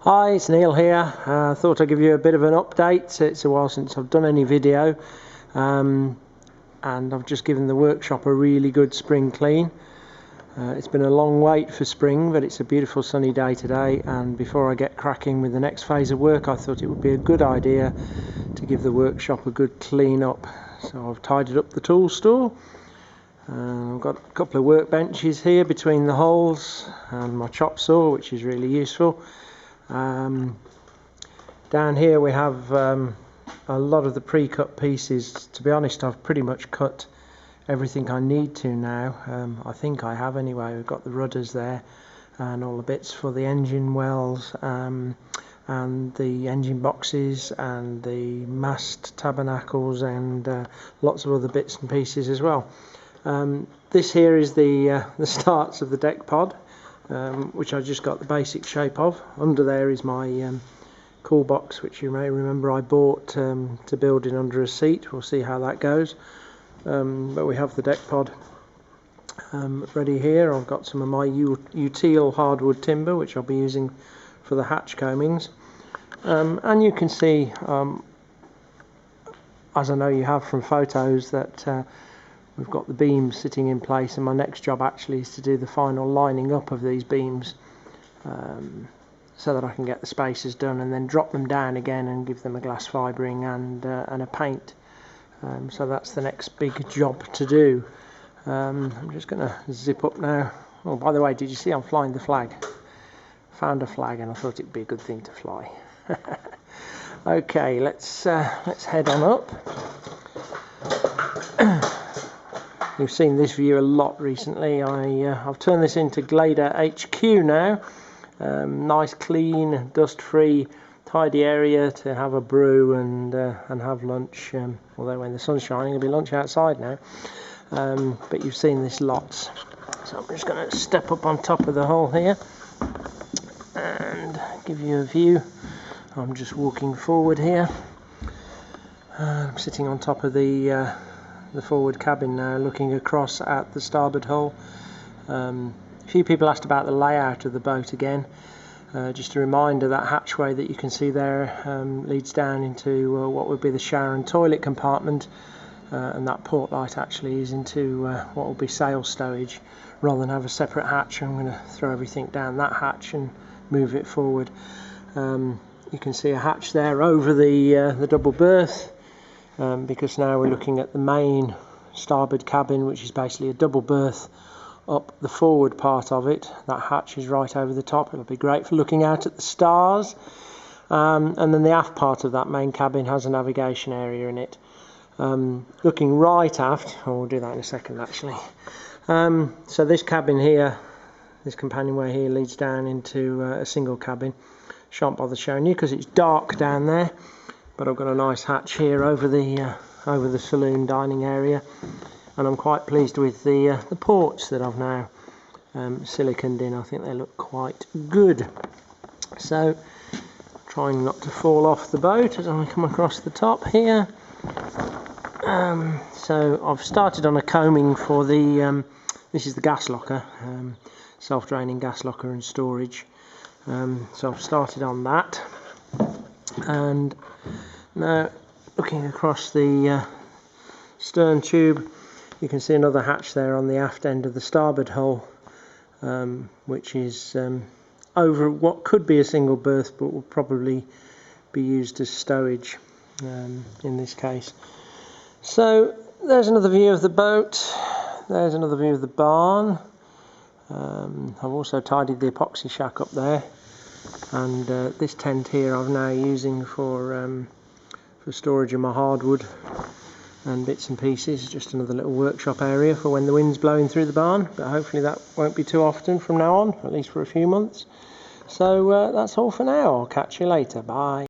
Hi, it's Neil here. Thought I'd give you a bit of an update. It's a while since I've done any video, and I've just given the workshop a really good spring clean. It's been a long wait for spring, but it's a beautiful sunny day today, and before I get cracking with the next phase of work, I thought it would be a good idea to give the workshop a good clean up. So I've tidied up the tool store. I've got a couple of workbenches here between the holes and my chop saw, which is really useful. Down here we have a lot of the pre-cut pieces. To be honest, I've pretty much cut everything I need to now. I think I have anyway. We've got the rudders there and all the bits for the engine wells, and the engine boxes and the mast tabernacles, and lots of other bits and pieces as well. This here is the starts of the deck pod, which I just got the basic shape of. Under there is my cool box, which you may remember I bought to build in under a seat. We'll see how that goes. But we have the deck pod ready here. I've got some of my util hardwood timber, which I'll be using for the hatch coamings. And you can see, as I know you have from photos, that we've got the beams sitting in place, and my next job actually is to do the final lining up of these beams, so that I can get the spacers done and then drop them down again and give them a glass fibring and a paint. So that's the next big job to do. I'm just going to zip up now. Oh, by the way, did you see I'm flying the flag? Found a flag and I thought it'd be a good thing to fly. Okay, let's head on up. You've seen this view a lot recently. I've turned this into Gleda HQ now. Nice, clean, dust-free, tidy area to have a brew and have lunch. Although when the sun's shining, it'll be lunch outside now. But you've seen this lots. So I'm just going to step up on top of the hole here and give you a view. I'm just walking forward here. I'm sitting on top of the forward cabin now, looking across at the starboard hull. A few people asked about the layout of the boat again. Just a reminder, that hatchway that you can see there leads down into what would be the shower and toilet compartment, and that port light actually is into what will be sail stowage. Rather than have a separate hatch, I'm going to throw everything down that hatch and move it forward. You can see a hatch there over the double berth, because now we're looking at the main starboard cabin, which is basically a double berth up the forward part of it. That hatch is right over the top. It'll be great for looking out at the stars. And then the aft part of that main cabin has a navigation area in it. Looking right aft, we'll do that in a second actually. So this cabin here, this companionway here, leads down into a single cabin. Shan't bother showing you because it's dark down there. But I've got a nice hatch here over the saloon dining area, and I'm quite pleased with the ports that I've now siliconed in. I think they look quite good. So trying not to fall off the boat as I come across the top here. So I've started on a coaming for the this is the gas locker, self-draining gas locker and storage. So I've started on that, and now looking across the stern tube, you can see another hatch there on the aft end of the starboard hull, which is over what could be a single berth but will probably be used as stowage in this case. So there's another view of the boat, there's another view of the barn. I've also tidied the epoxy shack up there, and this tent here I'm now using for storage of my hardwood and bits and pieces. Just another little workshop area for when the wind's blowing through the barn, but hopefully that won't be too often from now on, at least for a few months. So that's all for now. I'll catch you later. Bye.